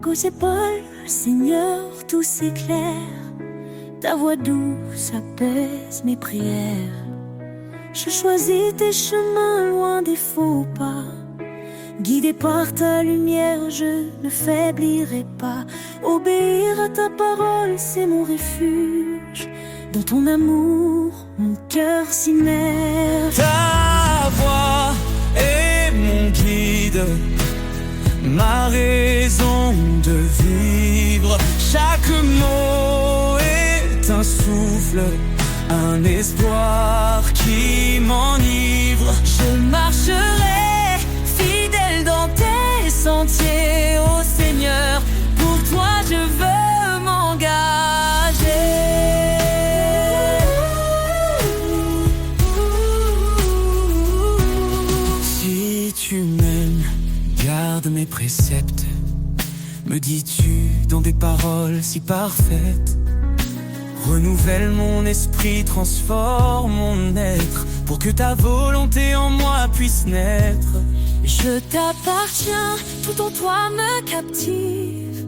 qu'aux épaules, Seigneur, tout s'éclaire. Ta voix douce apaise mes prières. Je choisis tes chemins loin des faux pas. Guidé par ta lumière, je ne faiblirai pas. Obéir à ta parole, c'est mon refuge. Dans ton amour, mon cœur s'immerge. Ta voix est mon guide, ma raison de vivre. Chaque mot est un souffle, un espoir qui m'enivre. Je marcherai fidèle dans tes sentiers, ô Seigneur. Pour toi je veux m'engager. Si tu m'aimes, garde mes préceptes, me dis-tu dans des paroles si parfaites. Renouvelle mon esprit, transforme mon être, pour que ta volonté en moi puisse naître. Je t'appartiens, tout en toi me captive.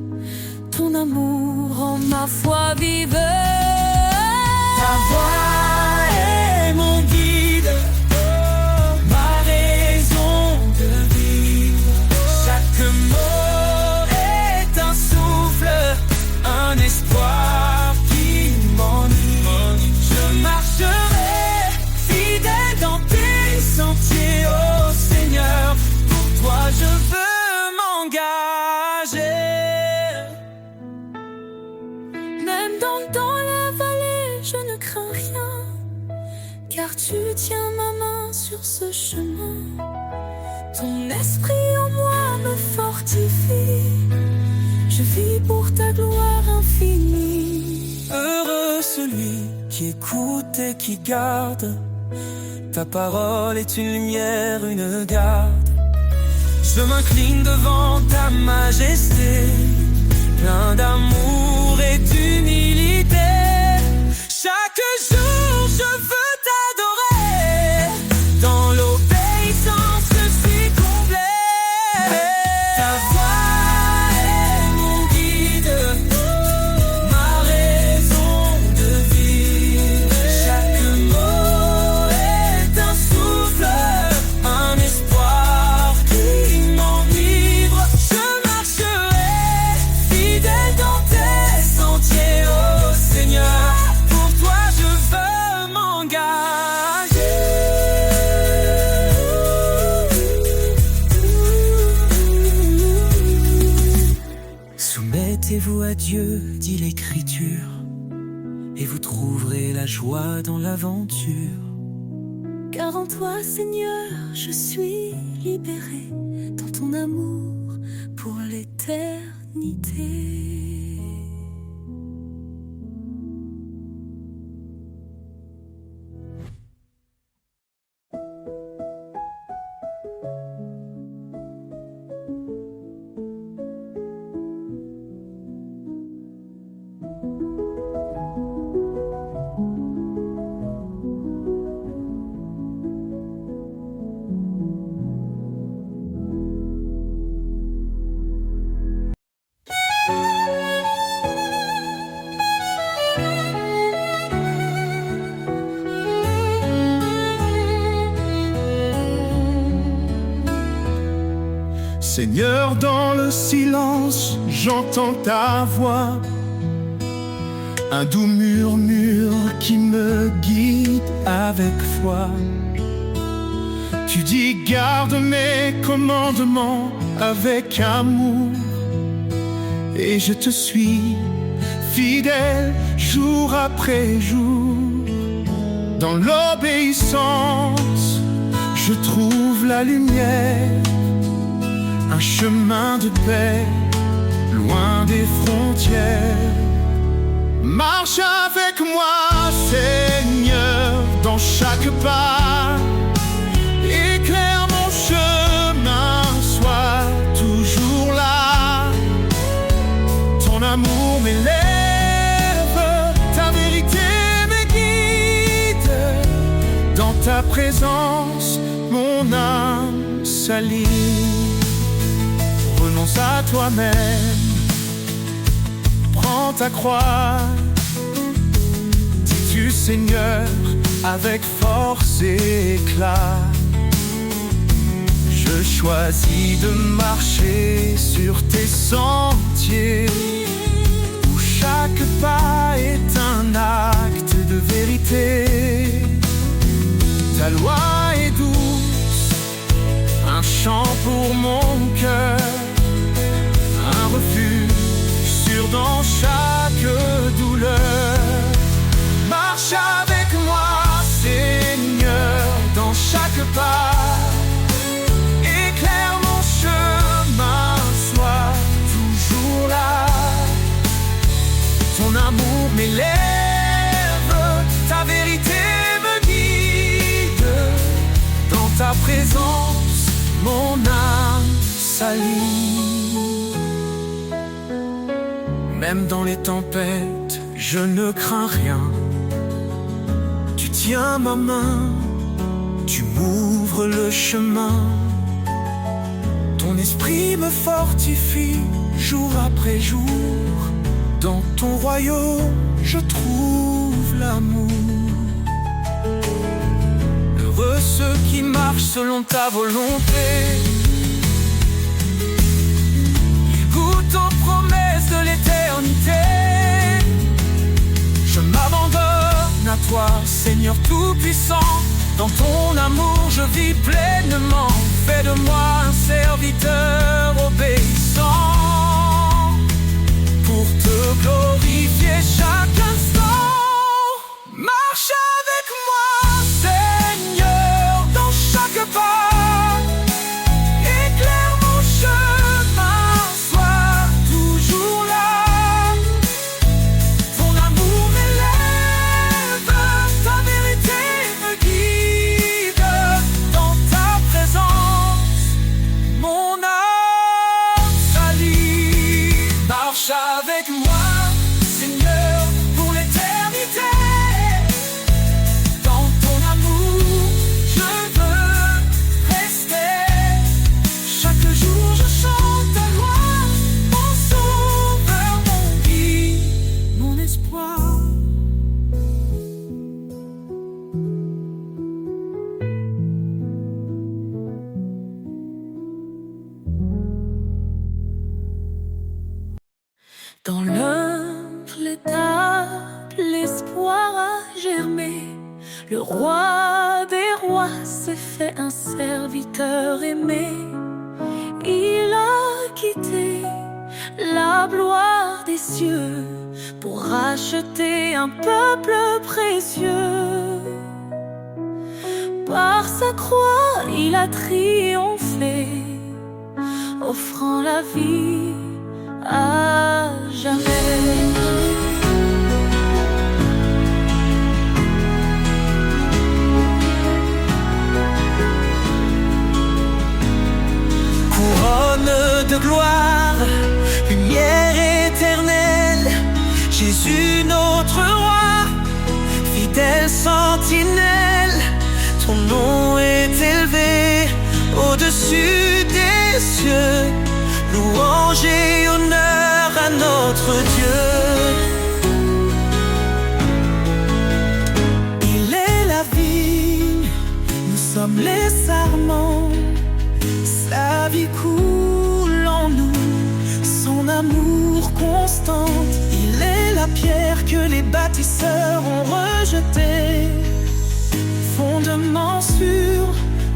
Ton amour rend ma foi vive. Ta voix est mon guide, ma raison de vivre. Chaque mot est un souffle, un espoir qui m'enivre. Je marcherai fidèle dans tes sentiers, ô Seigneur. Pour toi je veux m'engager. Même dans la vallée, je ne crains rien, car tu tiens ma main sur ce chemin. Ton esprit en moi me fortifie. Je vis pour ta gloire infinie. Heureux celui qui écoute et qui garde. Ta parole est une lumière, une garde. Je m'incline devant ta majesté, plein d'amour et d'humilité. Chaque jour je veux t'adorer. Dans l'obéissance je suis complet. Ta voix est mon guide, ma raison de vivre. Chaque mot est un souffle, un espoir qui m'enivre. Je marcherai fidèle dans tes sentiers, ô Seigneur. Pour toi je veux m'engager. Soumettez-vous à Dieu, dit l'Écriture, et vous trouverez la joie dans l'aventure. Car en toi, Seigneur, je suis libéré. Dans ton amour pour l'éternité. Seigneur, dans le silence, j'entends ta voix, un doux murmure qui me guide avec foi. Tu dis, garde mes commandements avec amour, et je te suis, fidèle jour après jour. Dans l'obéissance, je trouve la lumière, un chemin de paix, loin des frontières. Marche avec moi, Seigneur, dans chaque pas. Éclaire mon chemin, sois toujours là. Ton amour m'élève, ta vérité me guide. Dans ta présence, mon âme s'aligne. Renonce à toi-même prends ta croix. Dis-tu Seigneur avec force et éclat. Je choisis de marcher sur tes sentiers, où chaque pas est un acte de vérité. Ta loi est douce, un chant pour mon cœur, un refuge sûr dans chaque douleur. Marche avec moi, Seigneur, dans chaque pas. Éclaire mon chemin, sois toujours là. Ton amour m'élève, ta vérité me guide. Dans ta présence, mon âme s'aligne. Même dans les tempêtes, je ne crains rien. Tu tiens ma main, tu m'ouvres le chemin. Ton esprit me fortifie jour après jour. Dans ton royaume, je trouve l'amour. Heureux ceux qui marchent selon ta volonté. Ils goûtent aux promesses de l'éternité. Je m'abandonne à toi, Seigneur Tout-Puissant. Dans ton amour, je vis pleinement. Fais de moi un serviteur obéissant, pour te glorifier chaque instant. Marche avec moi, Seigneur, dans chaque pas. Éclaire mon chemin, sois toujours là. Ton amour m'élève, ta vérité me guide. Dans ta présence, mon âme s'allie. Marche avec moi, Seigneur, pour l'éternité. Dans ton amour, je veux rester. Chaque jour, je chante ta gloire, mon sauveur, mon guide, mon espoir. Dans l'humble étape, l'espoir a germé. Le roi des rois s'est fait un serviteur aimé. Il a quitté la gloire des cieux pour racheter un peuple précieux. Par sa croix, il a triomphé, offrant la vie à jamais. Couronne de gloire, lumière éternelle, Jésus notre roi, fidèle sentinelle. Ton nom est élevé au-dessus des cieux. Louange et honneur à notre Dieu. Il est la vigne, nous sommes les sarments. Sa vie coule en nous, son amour constant. Il est la pierre que les bâtisseurs ont rejetée. Fondement sûr,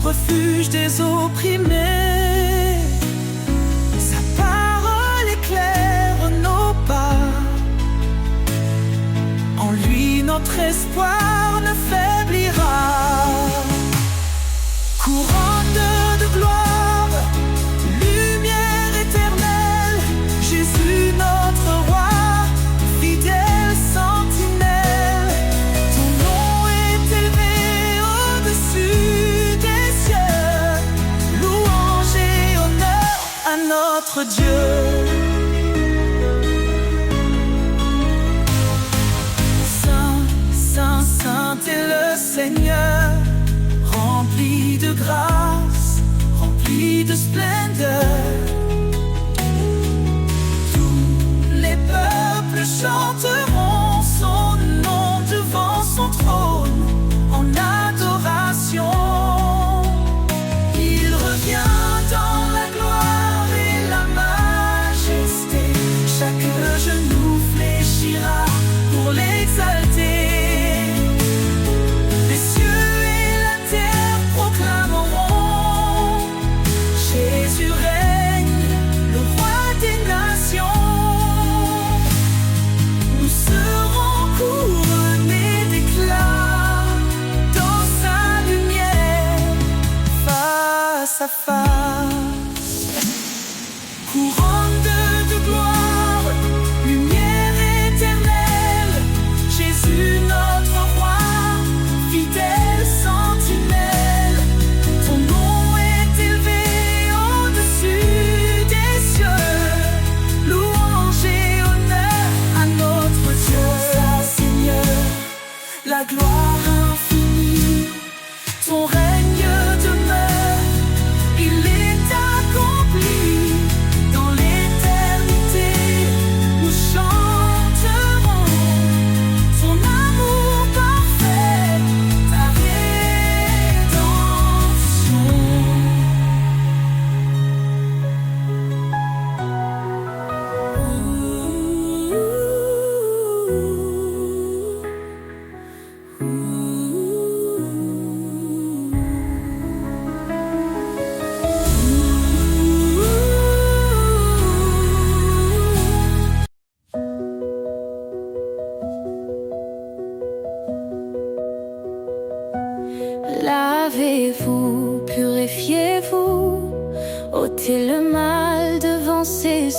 refuge des opprimés. Sa parole éclaire nos pas. En lui notre espoir ne faiblira. Couronne de gloire, lumière éternelle, Jésus notre roi, fidèle sentinelle. Ton nom est élevé au-dessus des cieux. Louange et honneur à notre Dieu. Saint, Saint,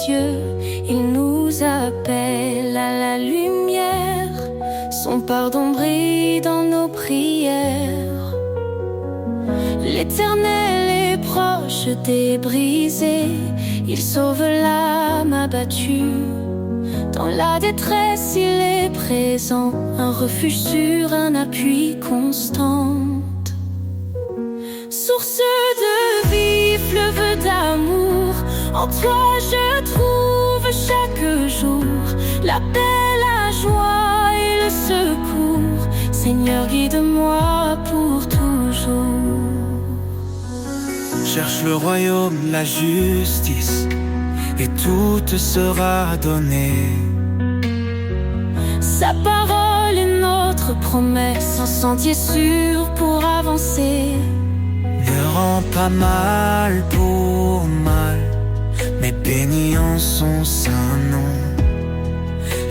cieux, il nous appelle à la lumière. Son pardon brille dans nos prières. L'Éternel est proche des brisés, il sauve l'âme abattue. Dans la détresse, il est présent, un refuge sûr, un appui constant. Source de vie, fleuve d'amour, en toi je trouve chaque jour la paix, la joie et le secours. Seigneur, guide-moi pour toujours. Cherche le royaume, la justice, et tout te sera donné. Sa parole est notre promesse, un sentier sûr pour avancer. Ne rends pas mal pour mal, mais bénis en son saint nom.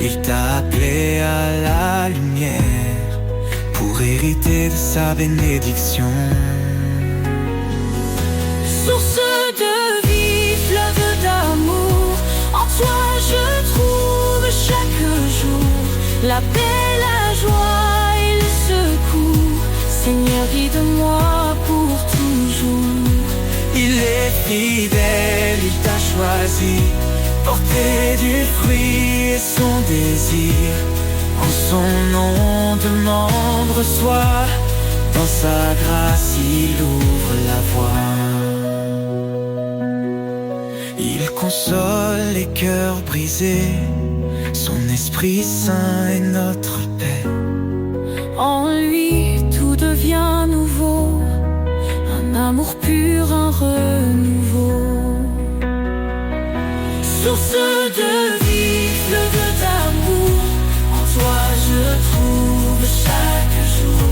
Il t'a appelé à la lumière pour hériter de sa bénédiction. Source de vie, fleuve d'amour, en toi je trouve chaque jour la paix, la joie et le secours. Seigneur, guide-moi pour toujours. Il est fidèle, il t'a choisi, porter du fruit et son désir. En son nom demande, reçoit, dans sa grâce il ouvre la voie. Il console les cœurs brisés, son Esprit Saint est notre paix. En lui tout devient nouveau, un amour pur, un renouveau. Source de vie, fleuve d'amour, en toi je trouve chaque jour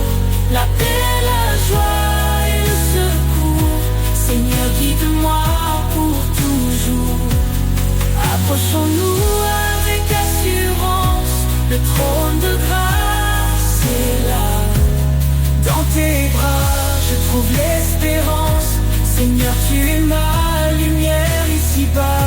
la paix, la joie et le secours. Seigneur, guide-moi pour toujours. Approchons-nous avec assurance, le trône de grâce est là. Dans tes bras je trouve l'espérance. Seigneur, tu es ma lumière ici-bas.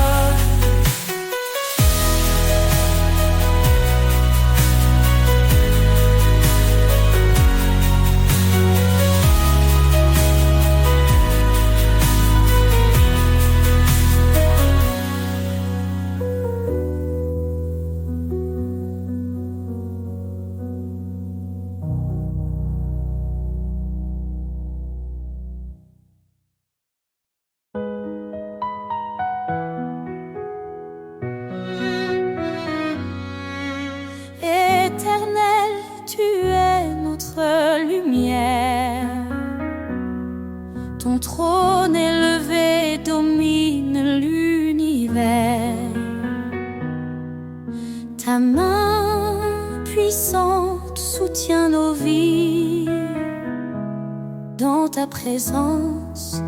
Éternel, tu es notre lumière. Ton trône élevé domine l'univers. Ta main puissante soutient nos vies. Dans ta présence,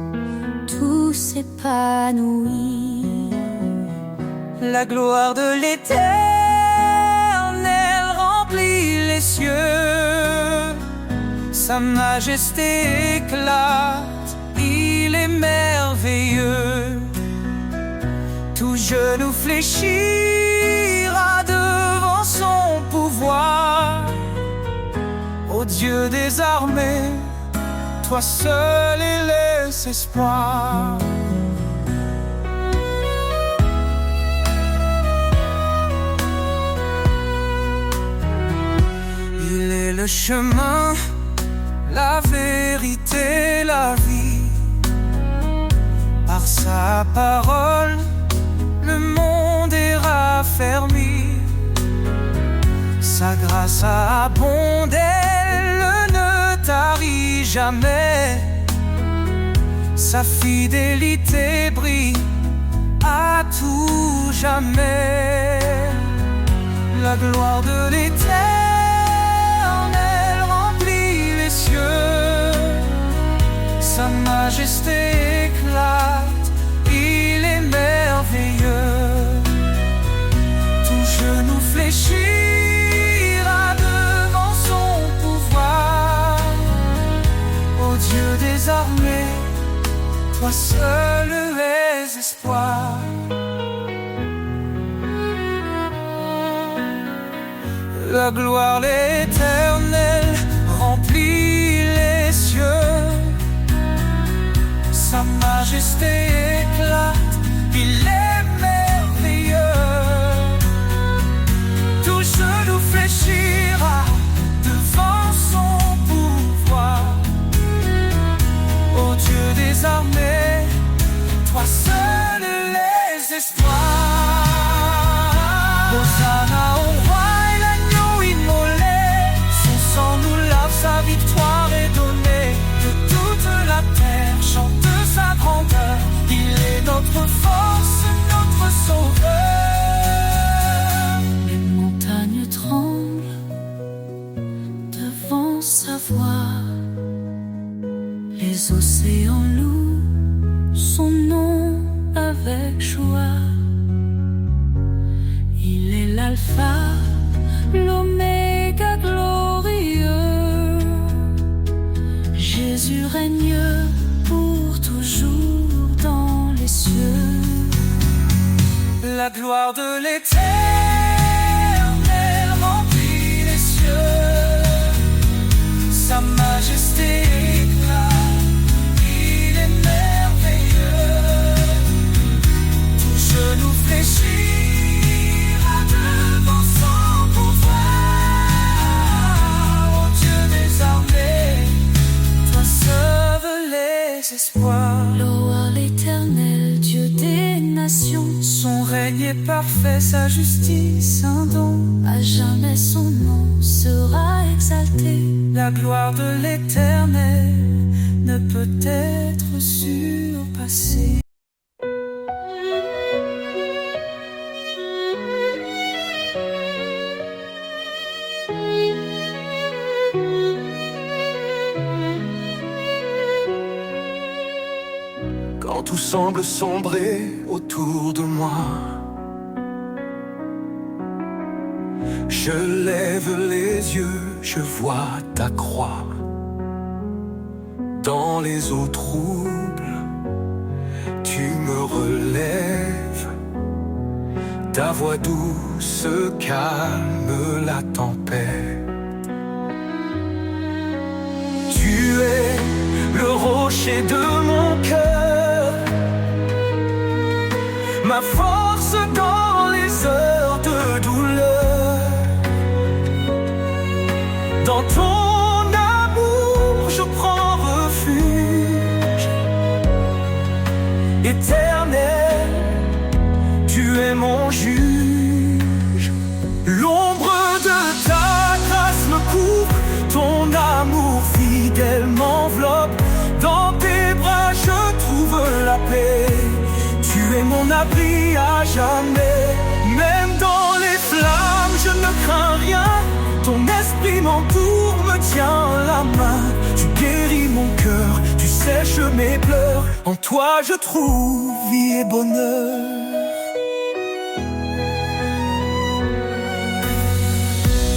tout s'épanouit. La gloire de l'Éternel remplit les cieux. Sa majesté éclate, il est merveilleux. Tout genou fléchira devant son pouvoir. Ô Dieu des armées, toi seul est l'espoir. Il est le chemin, la vérité, la vie. Par sa parole, le monde est raffermi. Sa grâce abonde, elle ne tarit jamais. Sa fidélité brille à tout jamais. La gloire de l'Éternel remplit les cieux. Sa majesté éclate, il est merveilleux. Tout genou fléchira devant son pouvoir. Ô Dieu des armées, toi seul es espoir. La gloire, l'Éternel remplit les cieux. Sa majesté éclate, il est merveilleux. Tout genou fléchira devant son pouvoir. Ô Dieu des armées, toi seul les espoirs. Hosanna au roi et l'agneau immolé, son sang nous lave, sa victoire est donnée. De toute la terre chante sa grandeur, il est notre force, notre sauveur. Les montagnes tremblent devant sa voix, les océans louent son nom avec joie. Il est l'alpha, l'oméga glorieux. Jésus règne pour toujours dans les cieux. La gloire de l'Éternel remplit les cieux. Sa majesté éclate, il est merveilleux. Tout genou fléchira devant son pouvoir. Ô Dieu des armées, toi sauves les espoirs. Louez l'Éternel, Dieu des nations. Son règne est parfait, sa justice un don. À jamais son nom sera exalté. La gloire de l'Éternel ne peut être surpassée. Quand tout semble sombrer autour de moi, je lève les yeux, je vois ta croix. Dans les eaux troubles, tu me relèves. Ta voix douce calme la tempête. Tu es le rocher de mon cœur, ma force dans les heures de douleur. Dans ton amour, je prends refuge. Éternel, tu es mon juge. L'ombre de ta grâce me couvre, ton amour fidèle m'enveloppe. Dans tes bras, je trouve la paix. Tu es mon abri à jamais. Même dans les flammes, je ne crains rien. Ton esprit m'entoure, me tient la main. Tu guéris mon cœur, tu sèches mes pleurs. En toi je trouve vie et bonheur.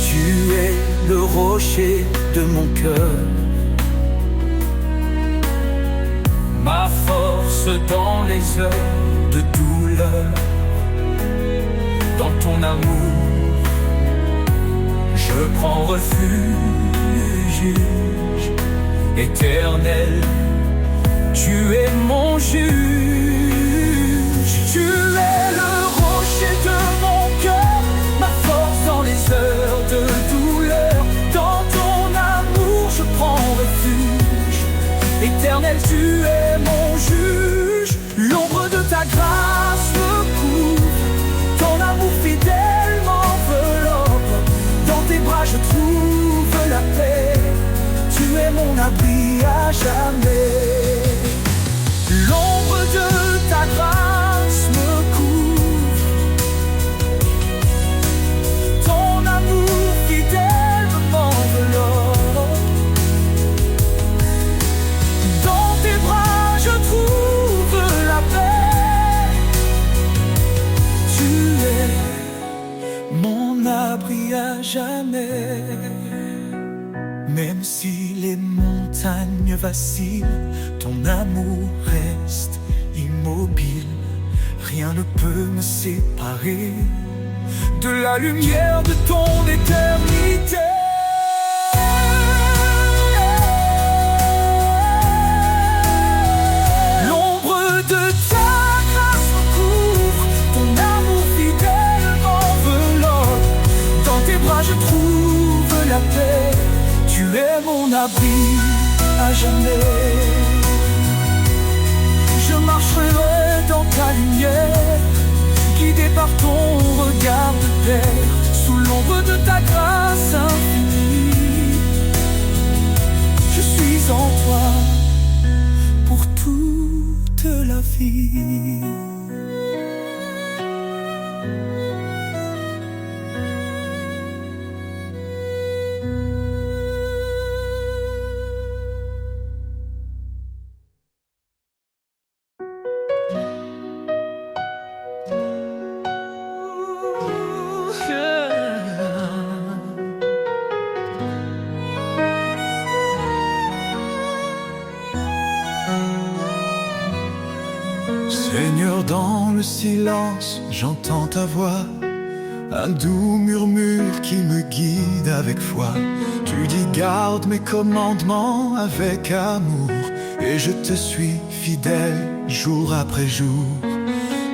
Tu es le rocher de mon cœur, ma force dans les heures de douleur. Dans ton amour, je prends refuge. Éternel, tu es mon juge. Tu es le rocher de mon cœur, ma force dans les heures de douleur. Dans ton amour, je prends refuge. Éternel, tu es mon juge. L'ombre de ta grâce me couvre, ton amour fidèle m'enveloppe. Dans tes bras je trouve la paix. Tu es mon abri à jamais. L'ombre de ta grâce me couvre, ton amour fidèle m'enveloppe. Dans tes bras je trouve la paix. Tu es mon abri à jamais. Même si les montagnes vacillent, ton amour reste immobile. Rien ne peut me séparer de la lumière de ton éternité. L'ombre de ta grâce recouvre, ton amour fidèle m'enveloppe. Dans tes bras je trouve la paix, tu es mon abri à jamais. Je marcherai dans ta lumière, guidé par ton regard de Père, sous l'ombre de ta grâce infinie. Je suis en toi pour toute la vie. Seigneur, dans le silence, j'entends ta voix, un doux murmure qui me guide avec foi. Tu dis garde mes commandements avec amour, et je te suis fidèle jour après jour.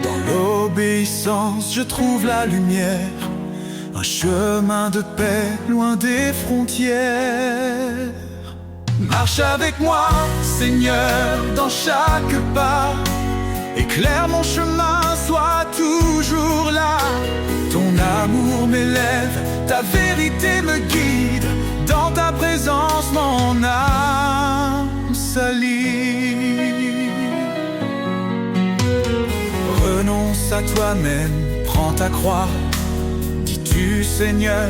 Dans l'obéissance, je trouve la lumière, un chemin de paix loin des frontières. Marche avec moi, Seigneur, dans chaque pas. Éclaire mon chemin, sois toujours là. Ton amour m'élève, ta vérité me guide. Dans ta présence, mon âme s'allie. Renonce à toi-même, prends ta croix. Dis-tu, Seigneur,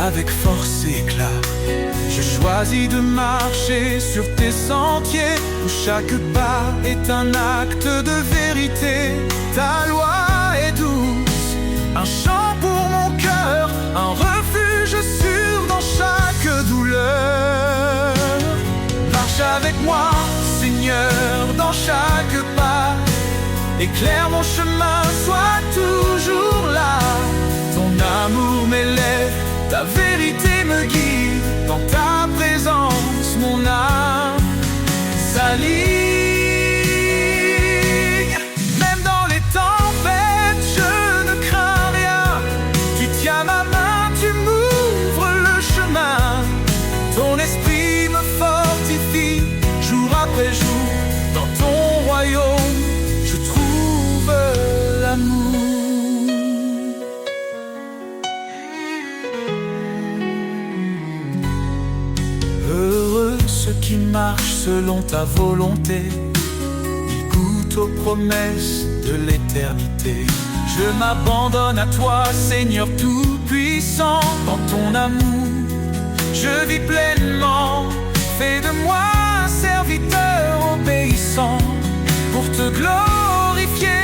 avec force et éclat. Je choisis de marcher sur tes sentiers, où chaque pas est un acte de vérité. Ta loi est douce, un chant pour mon cœur, un refuge sûr dans chaque douleur. Marche avec moi, Seigneur, dans chaque pas. Éclaire mon chemin, sois toujours là. Ton amour m'élève, ta vérité me guide. Dans ta présence, mon âme s'aligne. Même dans les tempêtes, je ne crains rien. Tu tiens ma main, tu m'ouvres le chemin. Ton esprit me fortifie, jour après jour. Dans ton royaume, je trouve l'amour. Heureux ceux qui marchent selon ta volonté, ils goûtent aux promesses de l'éternité. Je m'abandonne à toi, Seigneur Tout-Puissant. Dans ton amour, je vis pleinement. Fais de moi un serviteur obéissant, pour te glorifier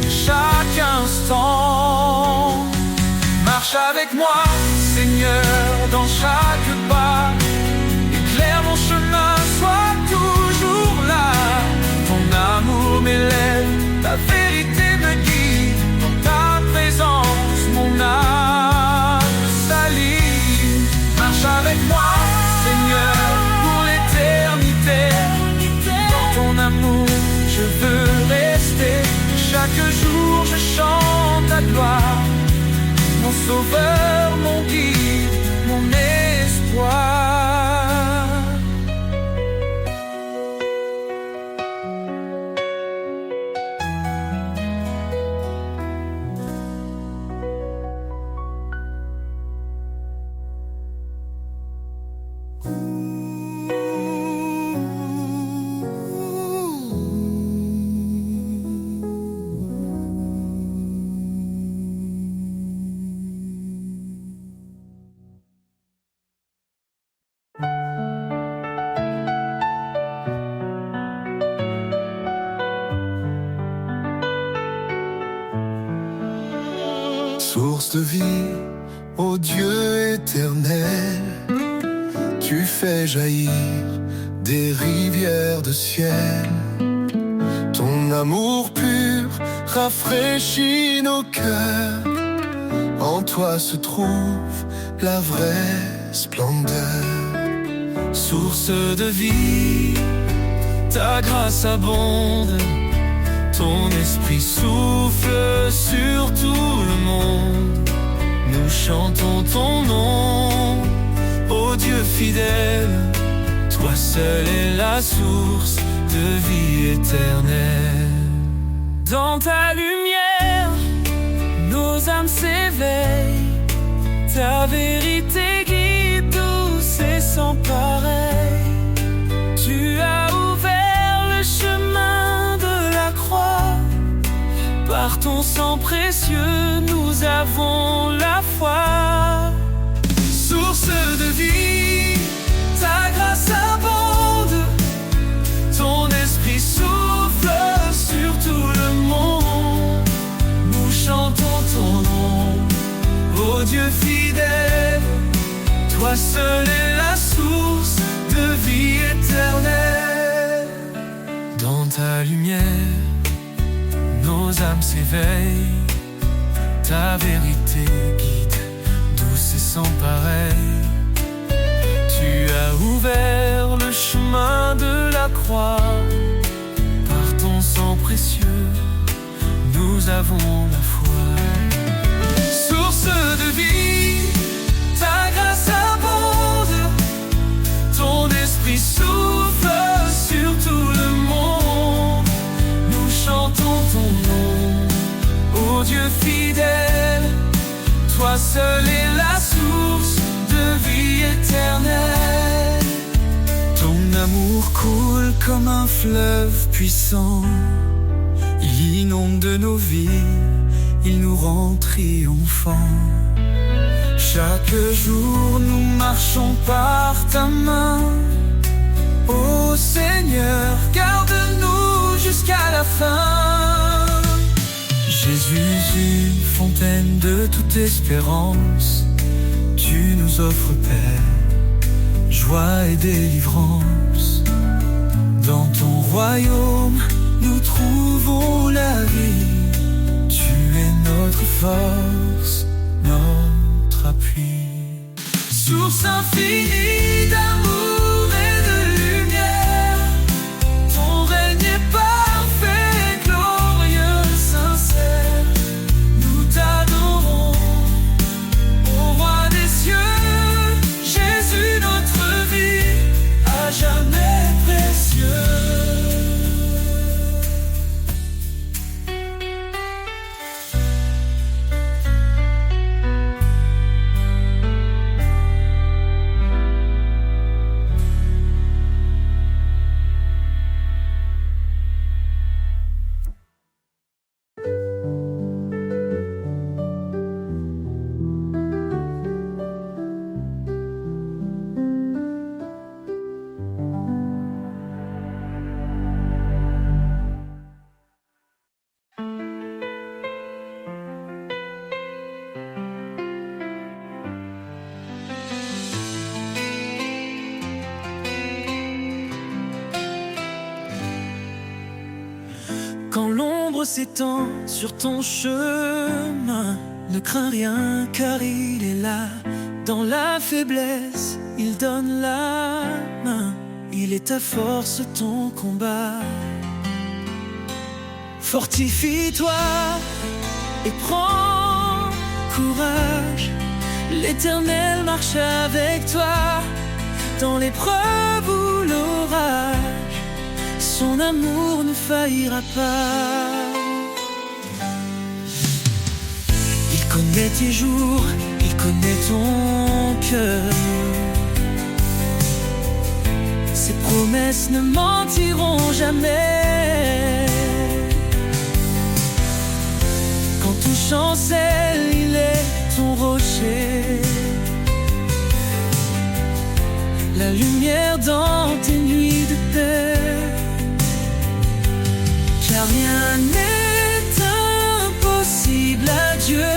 chaque instant. Marche avec moi, Seigneur, dans chaque pas. Éclaire mon chemin, sois toujours là. Ton amour m'élève, ta vérité me guide. Dans ta présence, mon âme s'allie. Marche avec moi, Seigneur, pour l'éternité. Dans ton amour, je veux rester. Chaque jour, je chante ta gloire. Mon sauveur, mon guide, mon espoir. Source de vie, ô Dieu éternel, tu fais jaillir des rivières de ciel. Ton amour pur rafraîchit nos cœurs. toi se trouve la vraie splendeur. Source de vie, ta grâce abonde, ton esprit souffle sur tout le monde. Nous chantons ton nom, ô Dieu fidèle, toi seul est la source de vie éternelle. Dans ta lumière, nos âmes s'éveillent, ta vérité guide douce et sans pareil. Tu as ouvert le chemin de la croix, par ton sang précieux nous avons la foi. Source de vie, ta grâce abonde, ton esprit souffle sur tout le monde. Nous chantons ton nom, ô Dieu fidèle, toi seul est la source de vie éternelle. Dans ta lumière, nos âmes s'éveillent, ta vérité guide, douce et sans pareil. Tu as ouvert le chemin de la croix, par ton sang précieux, nous avons la foi. Source de vie, ta grâce abonde, ton esprit souffle sur tout le monde. Nous chantons ton nom, ô Dieu fidèle, toi seul est la source de vie éternelle. Ton amour coule comme un fleuve puissant, il inonde de nos vies, il nous rend triomphants. Chaque jour nous marchons par ta main, ô Seigneur, garde-nous jusqu'à la fin. Jésus, une fontaine de toute espérance, tu nous offres paix, joie et délivrance. Dans ton royaume, nous trouvons la vie, tu es notre force, notre appui. Source infinie d'amour et de lumière, ton règne est parfait, glorieux, sincère. Nous t'adorons, ô roi des cieux, Jésus notre vie, à jamais précieux. Quand l'ombre s'étend sur ton chemin, ne crains rien car il est là. Dans la faiblesse, il donne la main, il est ta force, ton combat. Fortifie-toi et prends courage, l'Éternel marche avec toi. Dans l'épreuve ou l'orage, son amour ne faillira pas. Il connaît tes jours, il connaît ton cœur. Ses promesses ne mentiront jamais. Quand tout chancelle, il est ton rocher, la lumière dans tes nuits de paix. Car rien n'est impossible à Dieu,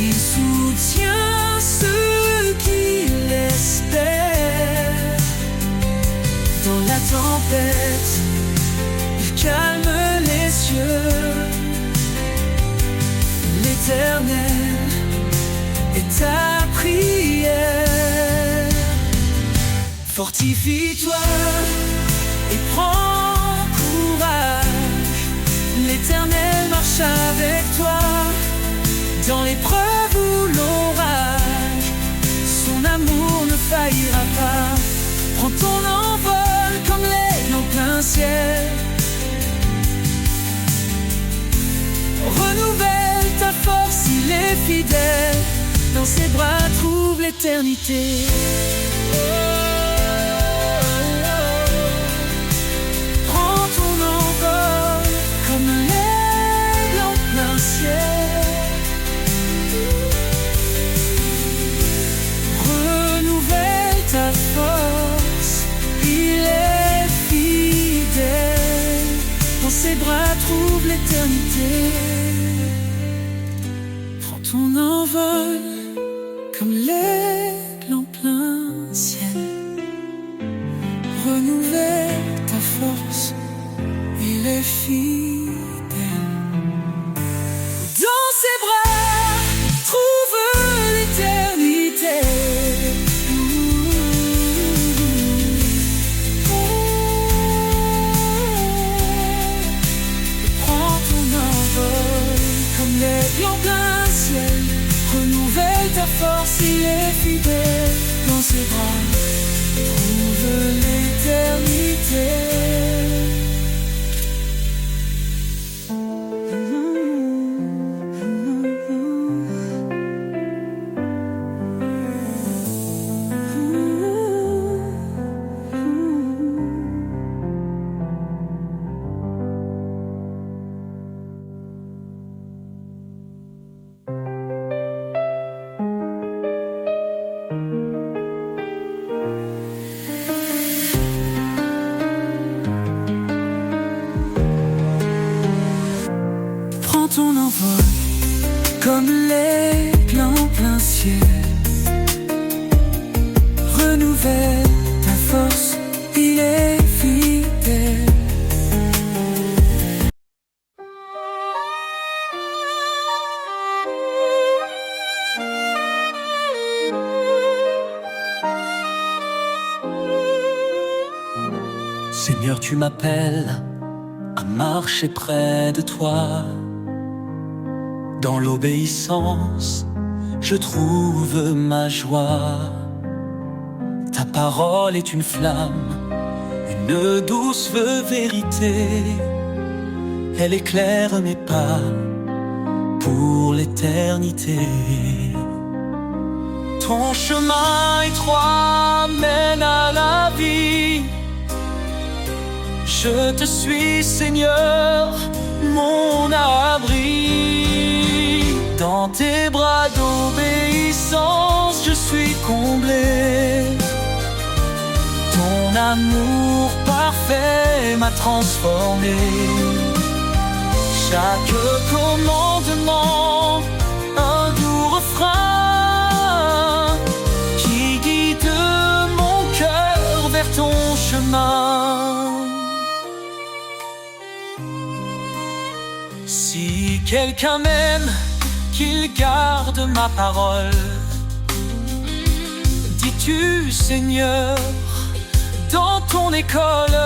il soutient ceux qui l'espèrent. Dans la tempête, il calme les cieux, l'Éternel est ta prière. Fortifie-toi et prends courage, l'Éternel marche avec toi. Dans l'épreuve ou l'orage, son amour ne faillira pas. Prends ton envol comme l'aigle en plein ciel. Renouvelle ta force, il est fidèle. Dans ses bras trouve l'éternité. Prends ton envol comme l'aigle en plein ciel. Renouvelle ta force, il est fidèle. Dans ses bras trouve l'éternité. Prends ton envol comme l'aigle en plein ciel. Renouvelle ta force, il est fidèle. Dans ses bras trouve l'éternité. Prends ton envol comme l'aigle en plein ciel. Renouvelle ta force, il est fidèle. Dans ses bras trouve l'éternité. Prends ton envol comme l'aigle en plein ciel. Renouvelle ta force, il est fidèle. Seigneur, tu m'appelles à marcher près de toi. Dans l'obéissance, je trouve ma joie. Ta parole est une flamme, une douce vérité. Elle éclaire mes pas pour l'éternité. Ton chemin étroit mène à la vie. Je te suis, Seigneur, mon abri. Dans tes bras d'obéissance, je suis comblé. Ton amour parfait m'a transformé. Chaque commandement, un doux refrain qui guide mon cœur vers ton chemin. Si quelqu'un m'aime, qu'il garde ma parole. Dis-tu, Seigneur, dans ton école,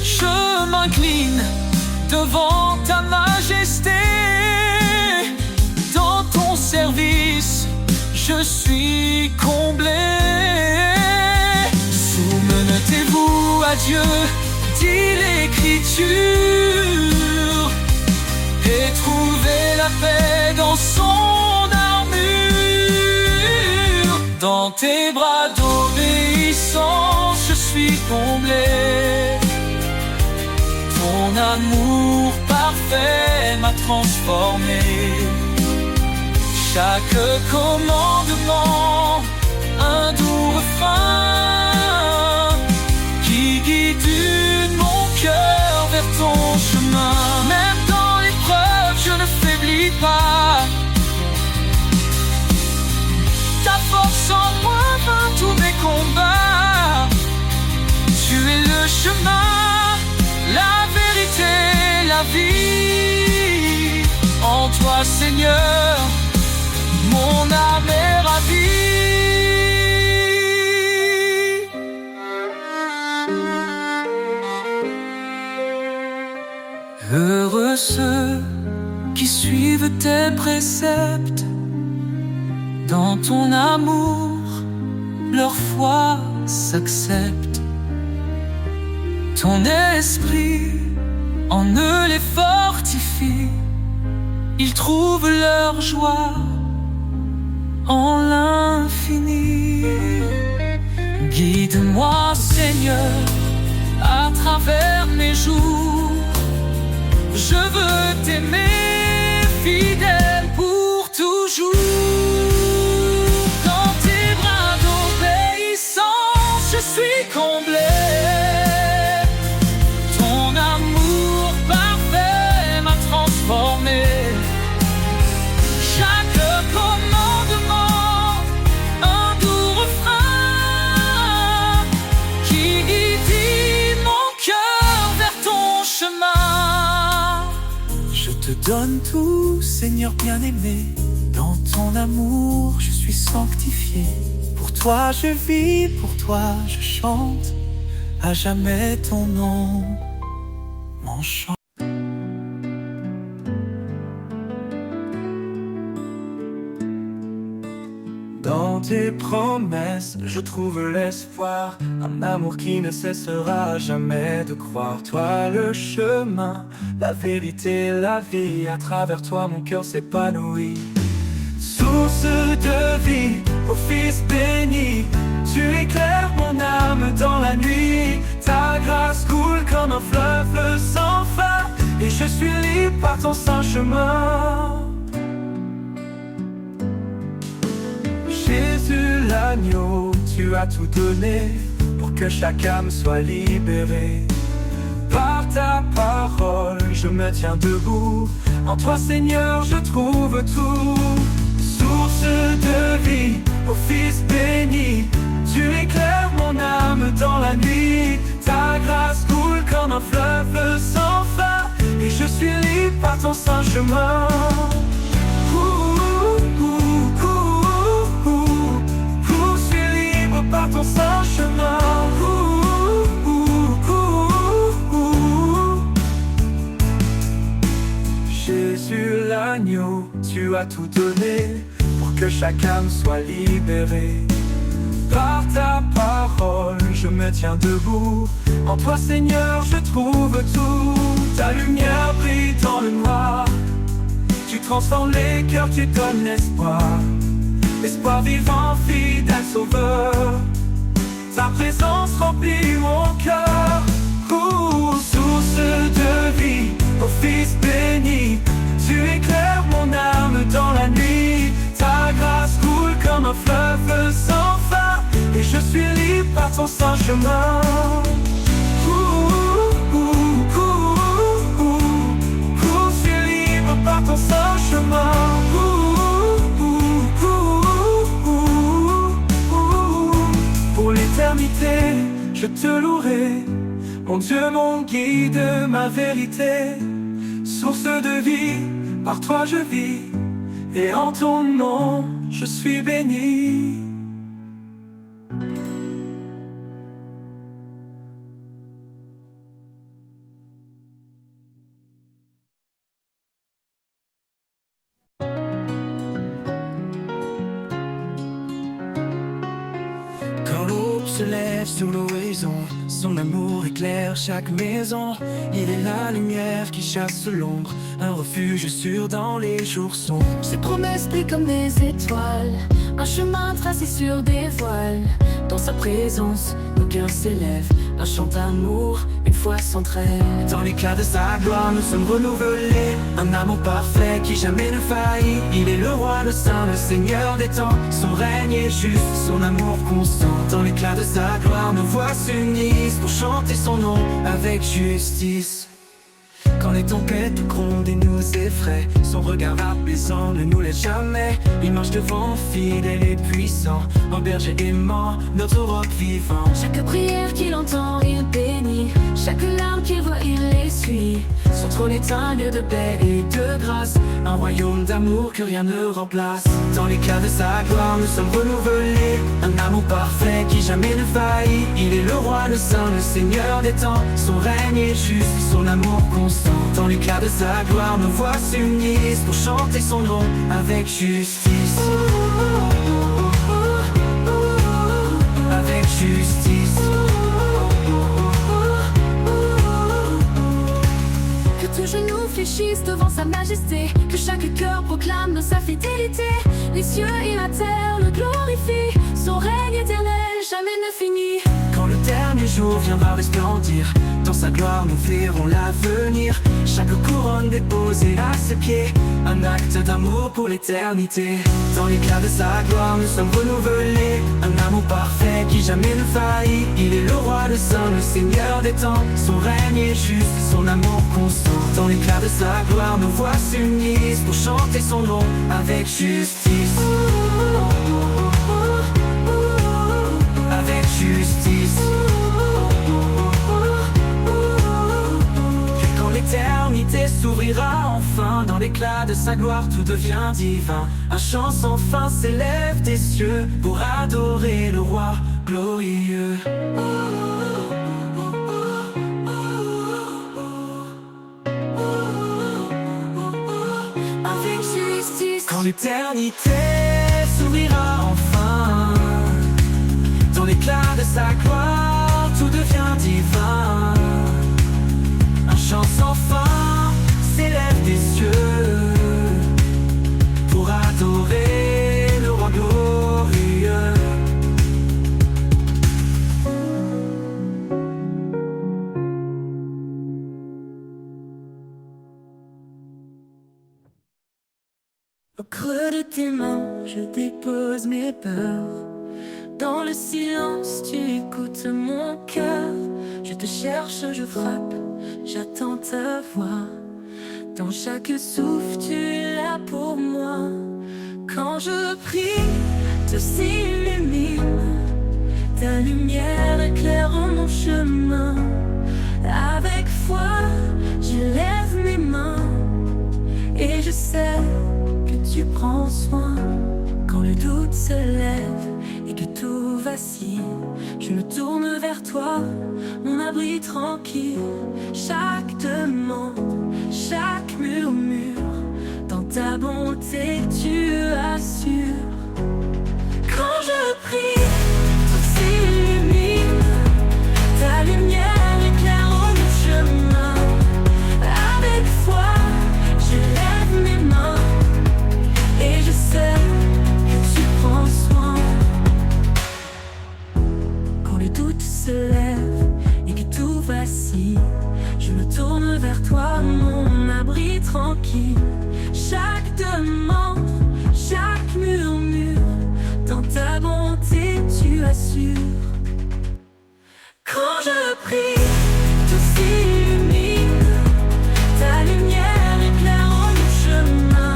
je m'incline devant ta majesté. Dans ton service, je suis comblé. Soumettez-vous à Dieu, dit l'Écriture, et trouvez la paix dans son armure. Dans tes bras d'obéissance, je suis comblé. Ton amour parfait m'a transformé. Chaque commandement, un doux refrain qui guide mon cœur vers ton chemin. Même dans l'épreuve, je ne faiblis pas. Ta force en moi vainc tous mes combats. Tu es le chemin, la vérité, la vie. En qui suivent tes préceptes. Dans ton amour, leur foi s'accepte. Ton esprit en eux les fortifie. Ils trouvent leur joie en l'infini. Guide-moi, Seigneur, à travers mes jours. Je veux t'aimer fidèle pour toujours. Dans tes bras d'obéissance, je suis comblé. Ton amour parfait m'a transformé. Chaque commandement, un doux refrain qui guide mon cœur vers ton chemin. Je te donne tout, Seigneur bien-aimé. Dans ton amour, je suis sanctifié. Pour toi je vis, pour toi je chante. À jamais ton nom m'enchante. Dans tes promesses, je trouve l'espoir. Un amour qui ne cessera jamais de croire. Toi le chemin, la vérité, la vie. À travers toi mon cœur s'épanouit. Source de vie, ô Fils béni. Tu éclaires mon âme dans la nuit. Ta grâce coule comme un fleuve sans fin. Et je suis libre par ton saint chemin. Jésus l'agneau, tu as tout donné pour que chaque âme soit libérée. Par ta parole, je me tiens debout. En toi, Seigneur, je trouve tout. Source de vie, ô Fils béni. Tu éclaires mon âme dans la nuit. Ta grâce coule comme un fleuve sans fin. Et je suis libre par ton saint chemin. Par ton saint chemin. Jésus l'agneau, tu as tout donné pour que chaque âme soit libérée. Par ta parole, je me tiens debout. En toi, Seigneur, je trouve tout. Ta lumière brille dans le noir. Tu transformes les cœurs, tu donnes l'espoir. Espoir vivant, fidèle sauveur. Ta présence remplit mon cœur. Source de vie, ô Fils béni. Tu éclaires mon âme dans la nuit. Ta grâce coule comme un fleuve sans fin. Et je suis libre par ton saint chemin. Je suis libre par ton saint chemin. Pour l'éternité, je te louerai. Mon Dieu, mon guide, ma vérité. Source de vie, par toi je vis. Et en ton nom, je suis béni. Se lève sur l'horizon, son amour éclaire chaque maison. Il est la lumière qui chasse l'ombre, un refuge sûr dans les jours sombres. Ses promesses brillent comme des étoiles, un chemin tracé sur des voiles. Dans sa présence, nos cœurs s'élèvent, un chant d'amour, une foi sans trêve. Dans l'éclat de sa gloire, nous sommes renouvelés. Un amour parfait qui jamais ne faillit. Il est le roi, le saint, le seigneur des temps. Son règne est juste, son amour constant. Dans l'éclat de sa gloire, nos voix s'unissent pour chanter son nom avec justice. Quand les tempêtes grondent et nous effraient, son regard apaisant ne nous laisse jamais. Il marche devant, fidèle et puissant, un berger aimant, notre roc vivant. Chaque prière qu'il entend, il bénit. Chaque larme qu'il voit, il essuie. Son trône est un lieu de paix et de grâce, un royaume d'amour que rien ne remplace. Dans l'éclat de sa gloire, nous sommes renouvelés. Un amour parfait qui jamais ne faillit. Il est le roi, le saint, le seigneur des temps. Son règne est juste, son amour constant. Dans Dans l'éclat de sa gloire, nos voix s'unissent pour chanter son nom avec justice. Avec justice. Que tout genou fléchisse devant sa majesté, que chaque cœur proclame sa fidélité. Les cieux et la terre le glorifient, son règne éternel jamais ne finit. Quand le dernier jour viendra resplendir, dans sa gloire nous verrons l'avenir. Chaque couronne déposée à ses pieds, un acte d'amour pour l'éternité. Dans l'éclat de sa gloire nous sommes renouvelés, un amour parfait qui jamais ne faillit. Il est le roi de saints, le Seigneur des temps, son règne est juste, son amour constant. Dans l'éclat de sa gloire nos voix s'unissent pour chanter son nom avec justice. Avec justice. Que quand l'éternité s'ouvrira enfin, dans l'éclat de sa gloire tout devient divin. Un chant sans fin s'élève des cieux pour adorer le roi glorieux. Avec justice. Quand l'éternité s'ouvrira enfin, dans l'éclat de sa gloire, tout devient divin. Un chant sans fin s'élève des cieux pour adorer le roi glorieux. Au creux de tes mains, je dépose mes peurs. Dans le silence, tu écoutes mon cœur. Je te cherche, je frappe, j'attends ta voix. Dans chaque souffle, tu es là pour moi. Quand je prie, tu s'illumine. Ta lumière éclaire mon chemin. Avec foi, je lève mes mains. Et je sais que tu prends soin. Quand le doute se lève et que tout vacille, je me tourne vers toi, mon abri tranquille. Chaque demande, chaque murmure, dans ta bonté tu assures. Quand je prie, tout s'illumine. Ta lumière éclaire mon chemin. Avec foi, je lève mes mains. Et je sais que tu prends soin. Quand le doute se lève et que tout vacille, je me tourne vers toi, mon abri tranquille. Chaque demande, chaque murmure, dans ta bonté tu assures. Quand je prie, tout s'illumine. Ta lumière éclaire mon chemin.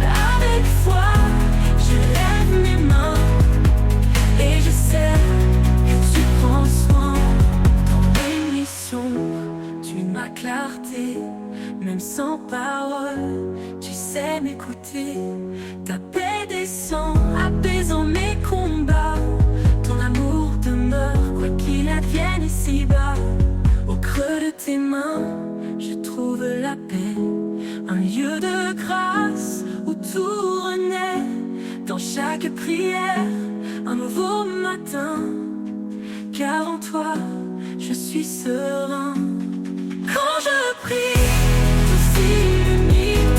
Avec foi, je lève mes mains. Et je sais que tu prends soin. Dans les nuits sombres, tu es ma clarté. Même sans parole, tu sais m'écouter. Ta paix descend, apaisant mes combats. Ton amour demeure, quoi qu'il advienne ici-bas. Au creux de tes mains, je trouve la paix. Un lieu de grâce où tout renaît. Dans chaque prière, un nouveau matin. Car en toi, je suis serein. Quand je prie, tout s'illumine.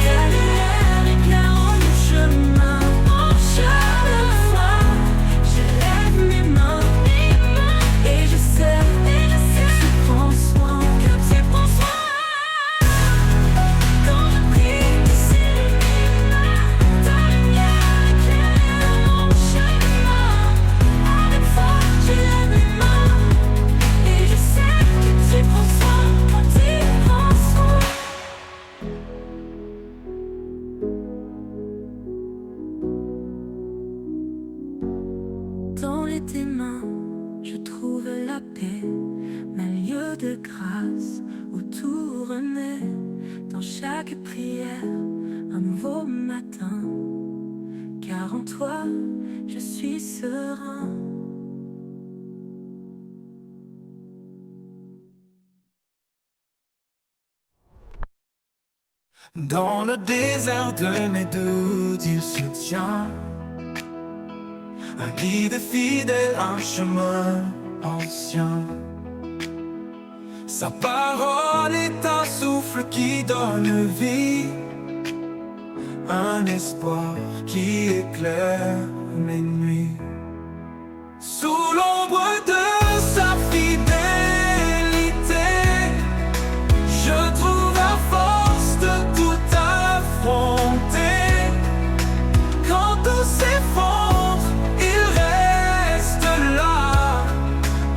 Ta lumière éclaire mon chemin. Chaque fois, je lève mes mains. Et je sais que tu prends soin. Quand je prie, tout s'illumine. Ta lumière éclaire mon chemin. Avec foi, je lève mes mains. Et je sais que tu prends soin. Dans tes mains, je trouve la paix. Un lieu de grâce où tout renaît. Dans chaque prière, un nouveau matin. Car en toi, je suis serein. Dans le désert de mes doutes, il se tient. Un guide fidèle, un chemin ancien. Sa parole est un souffle qui donne vie, un espoir qui éclaire mes nuits. Sous l'ombre de sa fidélité, je trouve la force de tout affronter. Quand tout s'effondre, il reste là,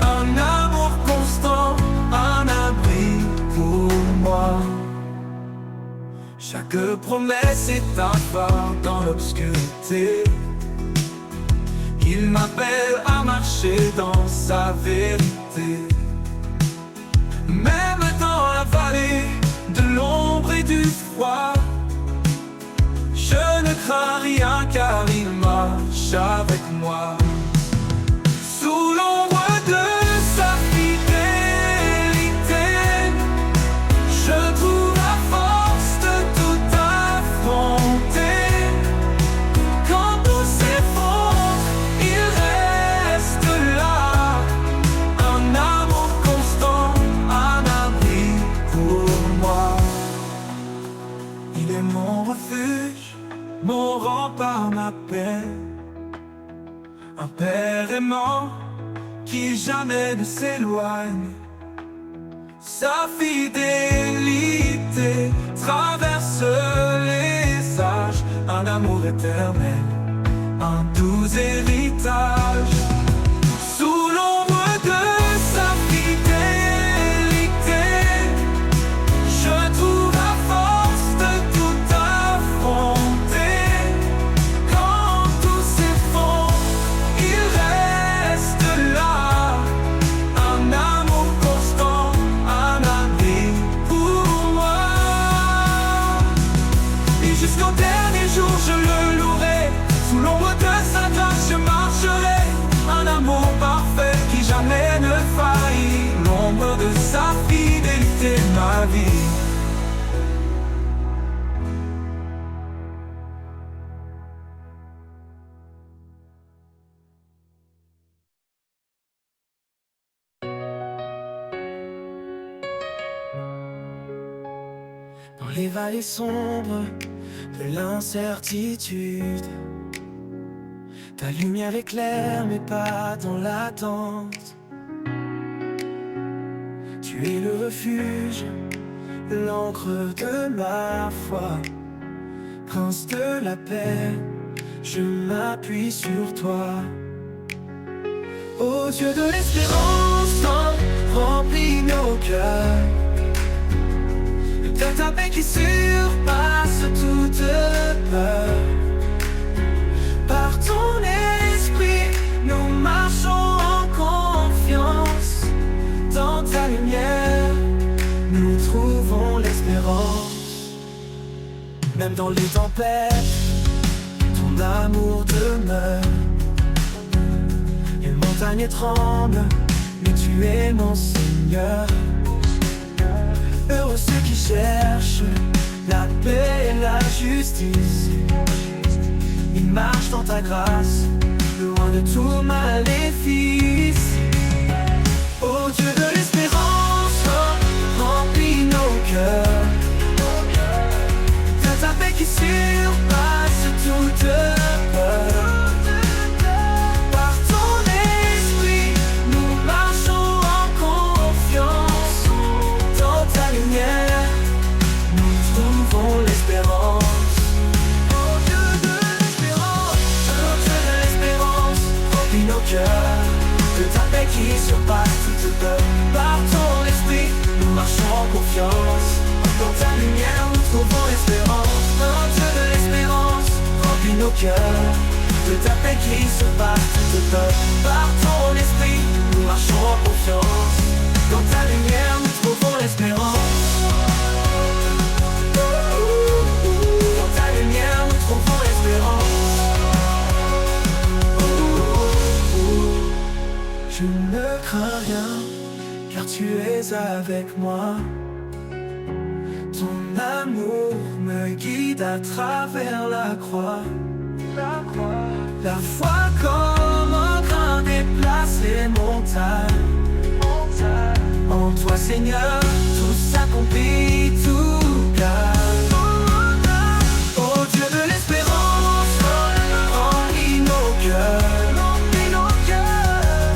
un amour constant, un abri pour moi. Chaque promesse est un phare dans l'obscurité. Il m'appelle à marcher dans sa vérité. Même dans la vallée de l'ombre et du froid, je ne crains rien car il marche avec moi. Sous l'ombre de sa fidélité, je trouve la force de tout affronter. Quand tout s'effondre, il reste là, un amour constant, un abri pour moi. Il est mon refuge, mon rempart, ma paix, un père aimant qui jamais ne s'éloigne. Sa fidélité traverse les âges, un amour éternel, un doux héritage. Sous l'ombre de sa fidélité, je trouve la force de tout affronter. Quand tout s'effondre, il reste là, un amour constant, un abri pour moi. Et jusqu'au dernier jour, je le louerai. Sous l'ombre de sa grâce, je marcherai. Un amour parfait qui jamais ne faillit. L'ombre de sa fidélité, ma vie. Dans les vallées sombres de l'incertitude, ta lumière éclaire mes pas dans l'attente. Tu es le refuge, l'encre de ma foi. Prince de la paix, je m'appuie sur toi. Ô Dieu de l'espérance, remplis nos cœurs de ta paix qui surpasse toute peur. Par ton esprit, nous marchons en confiance. Dans ta lumière, nous trouvons l'espérance. Même dans les tempêtes, ton amour demeure. Les montagnes tremblent, mais tu es mon Seigneur. Heureux ceux qui cherchent la paix et la justice. Ils marchent dans ta grâce, loin de tout maléfice. Ô Dieu de l'espérance, remplis nos cœurs de ta paix qui surpasse toute peur. Par ton esprit, nous marchons en confiance. Dans ta lumière, nous trouvons l'espérance. Ô Dieu de l'espérance, remplis nos cœurs de ta paix qui surpasse toute peur. Par ton esprit, nous marchons en confiance. Dans ta lumière, nous trouvons l'espérance. Ô Dieu de l'espérance, remplis nos cœurs de ta paix qui surpasse toute peur. Par ton esprit, nous marchons en confiance. Dans ta lumière, nous trouvons l'espérance. Dans ta lumière, nous trouvons l'espérance. Je ne crains rien, car tu es avec moi. Ton amour me guide à travers la croix. La foi comme un train déplace les montagnes. En toi Seigneur, tout s'accomplit, tout gagne. Oh Dieu de l'espérance, remplis nos cœurs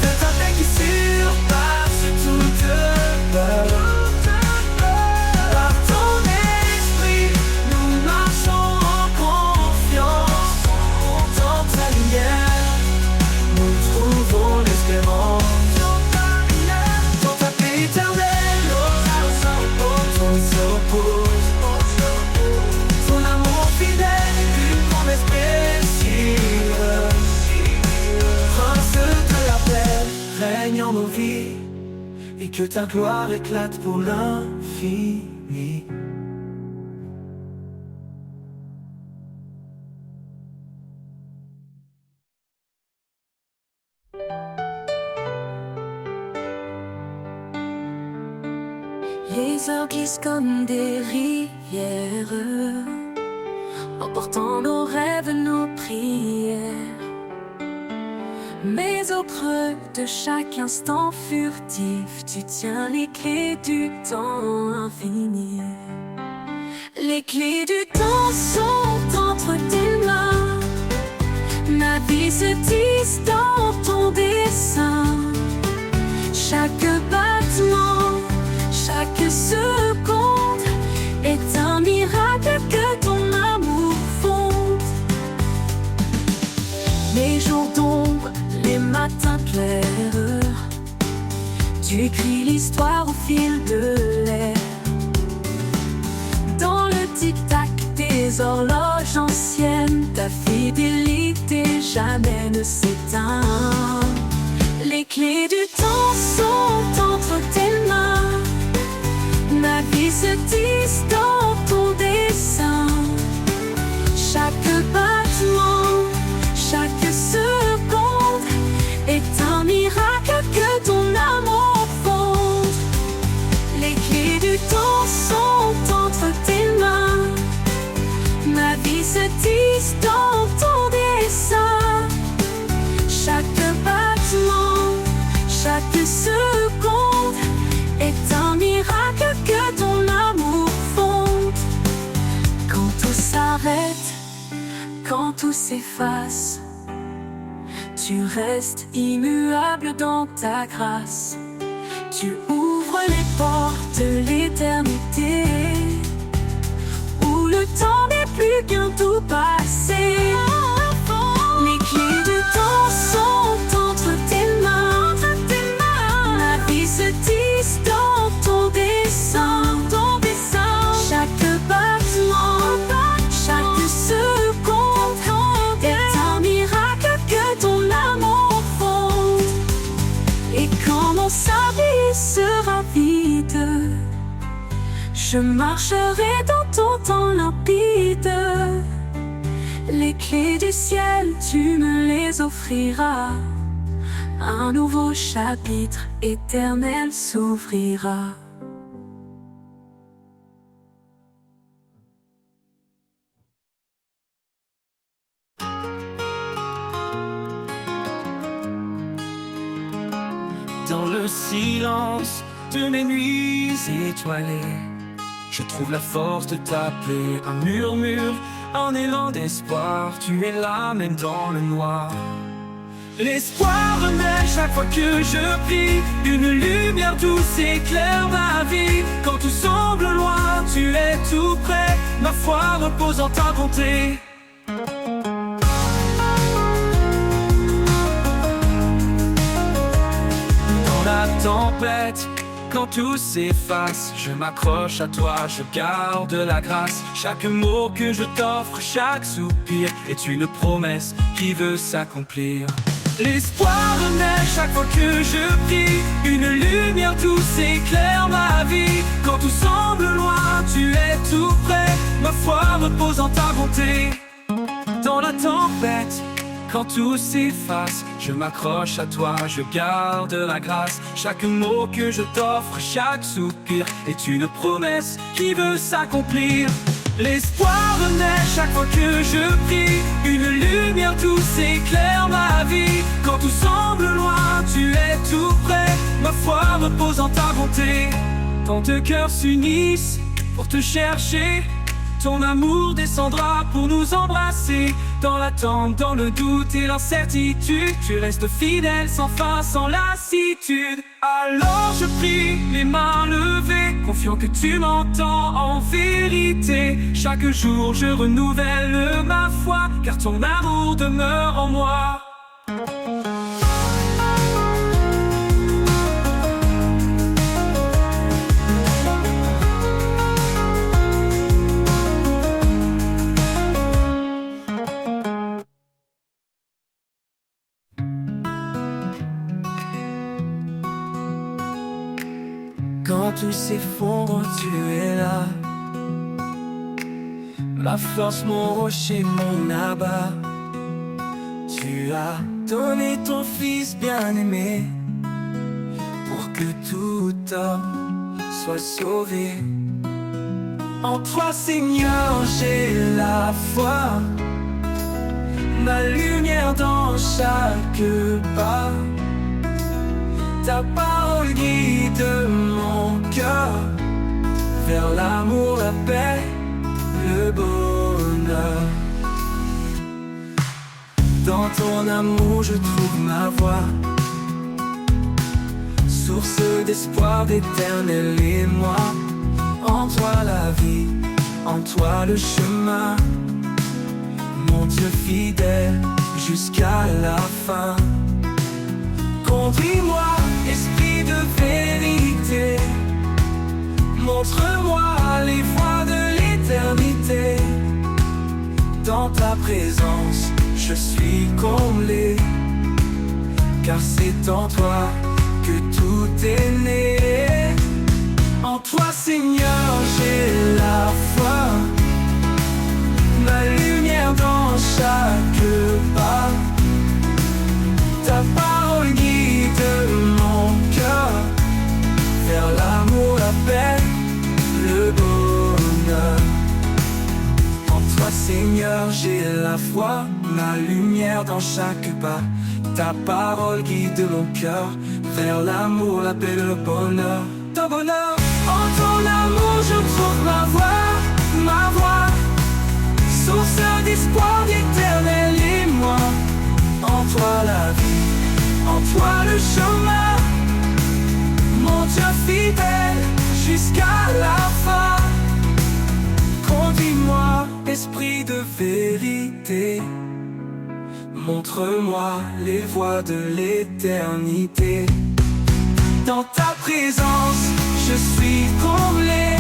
de ta paix qui surpasse toute peur. Par ton esprit, nous marchons en confiance. Dans ta lumière, nous trouvons l'espérance. Dans ta paix éternelle, ton se repose. Ton amour fidèle, une promesse précieuse. Prince de la paix, règne en nos vies, et que ta gloire éclate pour l'infini. Les heures glissent comme des rivières, emportant nos rêves, nos prières. Mais au creux de chaque instant furtif, tu tiens les clés du temps infini. Les clés du temps sont entre tes mains. Ma vie se tisse dans ton dessin. Chaque battement, chaque seconde est un miracle que ton amour fonde. Les jours d'ombre, les matins clairs, tu écris l'histoire au fil de l'air. Dans le tic-tac des horloges anciennes, ta fidélité jamais ne s'éteint. Les clés du temps sont entre tes mains. Ma vie se tisse dans ton dessin. Chaque battement, chaque seconde est un miracle que ton amour fonde. Les clés du temps sont entre tes mains. Ma vie se tisse dans ton dessin. Chaque battement, chaque seconde est un miracle que ton amour fonde. Quand tout s'arrête, quand tout s'efface, tu restes immuable dans ta grâce. Tu ouvres les portes de l'éternité, où le temps n'est plus qu'un tout passé. Les clés du temps sont entre tes mains. Ma vie se tisse dans ton dessin. Chaque battement, chaque seconde est un miracle que ton amour fonde. Et quand mon sabbat sera vide, je marcherai dans ton temps limpide. Les clés du ciel, tu me les offriras. Un nouveau chapitre éternel s'ouvrira. Dans le silence de mes nuits étoilées, je trouve la force de t'appeler. Un murmure, un élan d'espoir. Tu es là même dans le noir. L'espoir renaît chaque fois que je prie. Une lumière douce éclaire ma vie. Quand tout semble loin, tu es tout près. Ma foi repose en ta bonté. Dans la tempête, quand tout s'efface, je m'accroche à toi, je garde la grâce. Chaque mot que je t'offre, chaque soupir est une promesse qui veut s'accomplir. L'espoir renaît chaque fois que je prie. Une lumière douce éclaire ma vie. Quand tout semble loin, tu es tout près. Ma foi repose en ta bonté. Dans la tempête, quand tout s'efface, je m'accroche à toi, je garde la grâce. Chaque mot que je t'offre, chaque soupir est une promesse qui veut s'accomplir. L'espoir renaît chaque fois que je prie. Une lumière douce éclaire ma vie. Quand tout semble loin, tu es tout près. Ma foi repose en ta bonté. Tant de cœurs s'unissent pour te chercher. Ton amour descendra pour nous embrasser. Dans l'attente, dans le doute et l'incertitude, tu restes fidèle sans fin, sans lassitude. Alors je prie, les mains levées, confiant que tu m'entends en vérité. Chaque jour je renouvelle ma foi, car ton amour demeure en moi. Quand tout s'effondre, tu es là. Ma force, mon rocher, mon abat. Tu as donné ton fils bien-aimé pour que tout homme soit sauvé. En toi, Seigneur, j'ai la foi, ma lumière dans chaque pas. Ta parole guide mon cœur vers l'amour, la paix, le bonheur. Dans ton amour je trouve ma voie, source d'espoir, d'éternel émoi. En toi la vie, en toi le chemin, mon Dieu fidèle jusqu'à la fin. Conduis-moi, esprit de vérité, montre-moi les voies de l'éternité. Dans ta présence, je suis comblé, car c'est en toi que tout est né. En toi, Seigneur, j'ai la foi, ma lumière dans chaque pas. Ta parole guide mon cœur vers l'amour, la paix, le bonheur. En toi, Seigneur, j'ai la foi, ma lumière dans chaque pas. Ta parole guide mon cœur vers l'amour, la paix, le bonheur. Ton bonheur. En ton amour, je trouve ma voix, source d'espoir, d'éternel émoi. En toi la vie, en toi le chemin, mon Dieu fidèle jusqu'à la fin. Conduis-moi, esprit de vérité, montre-moi les voies de l'éternité. Dans ta présence, je suis comblé,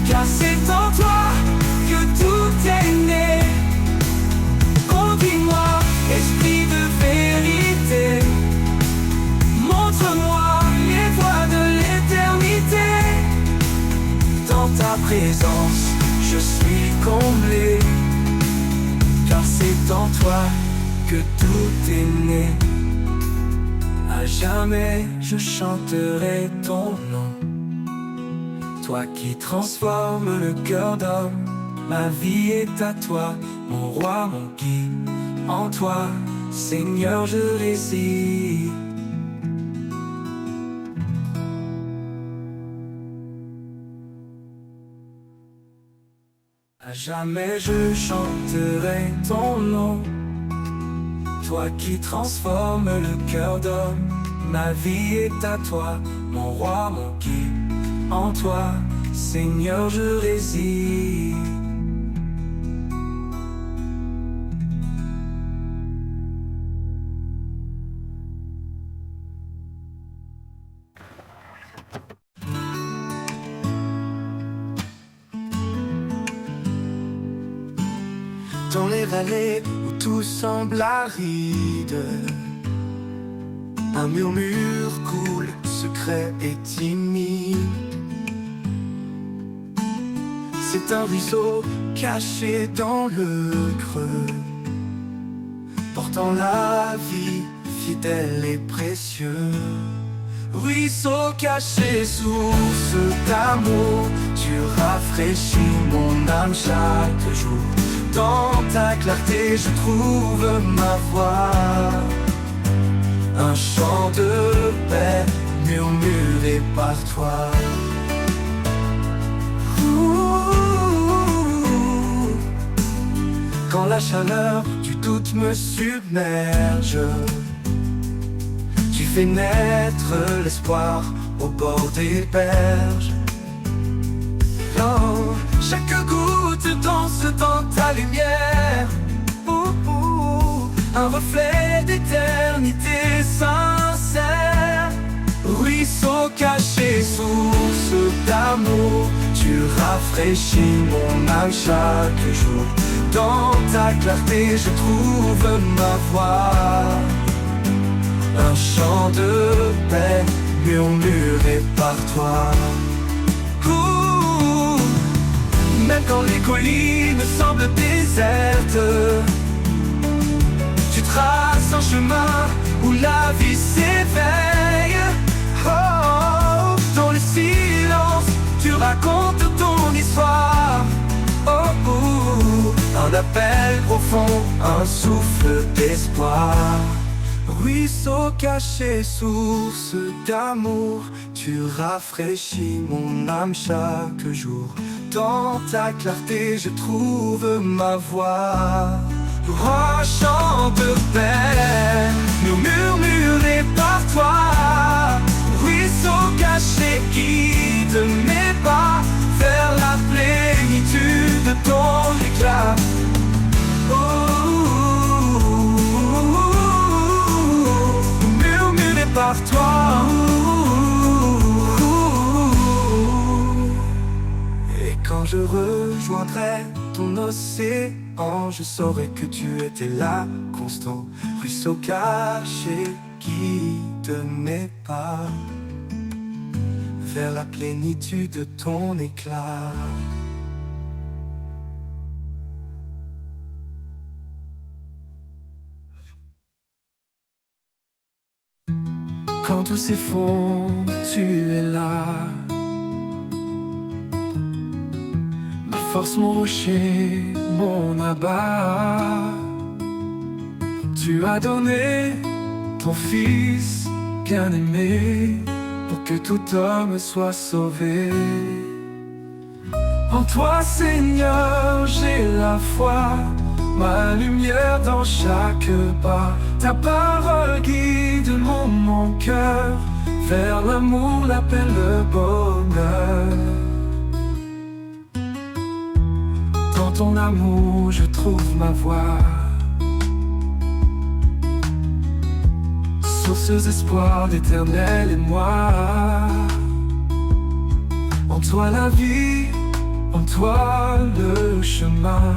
car c'est en toi que tout est né. Conduis-moi, esprit de vérité, montre-moi les voies de l'éternité. Dans ta présence, je suis comblé, car c'est en toi que tout est né. À jamais je chanterai ton nom, toi qui transformes le cœur d'homme. Ma vie est à toi, mon roi, mon guide. En toi, Seigneur, je réside. À jamais je chanterai ton nom, toi qui transformes le cœur d'homme. Ma vie est à toi, mon roi, mon guide. En toi, Seigneur, je réside. Dans les vallées où tout semble aride, un murmure coule, secret et timide. C'est un ruisseau caché dans le creux, portant la vie, fidèle et précieux. Ruisseau caché, source d'amour, tu rafraîchis mon âme chaque jour. Dans ta clarté je trouve ma voix, un chant de paix murmuré par toi. Quand la chaleur du doute me submerge, tu fais naître l'espoir au bord des berges. Oh, chaque goutte danse dans ta lumière, un reflet d'éternité sincère. Ruisseau caché, source d'amour, tu rafraîchis mon âme chaque jour. Dans ta clarté je trouve ma voix, un chant de paix murmuré par toi. Même quand les collines semblent désertes, tu traces un chemin où la vie s'éveille. Oh, dans le silence, tu racontes ton histoire. Oh, un appel profond, un souffle d'espoir. Ruisseau caché, source d'amour, tu rafraîchis mon âme chaque jour. Dans ta clarté je trouve ma voix, roi chant de paix, murmuré par toi. Ruisseau caché, guide mes pas vers la plénitude de ton éclat. Murmuré par toi. Et quand je rejoindrai ton océan, je saurai que tu étais là, constant. Ruisseau caché, guide mes pas vers la plénitude de ton éclat. Quand tout s'effondre, tu es là, ma force, mon rocher, mon abat. Tu as donné ton fils bien-aimé pour que tout homme soit sauvé. En toi, Seigneur, j'ai la foi, ma lumière dans chaque pas. Ta parole guide mon cœur vers l'amour, la paix, le bonheur. Dans ton amour, je trouve ma voie, source d'espoir, d'éternel émoi. En toi la vie, en toi le chemin,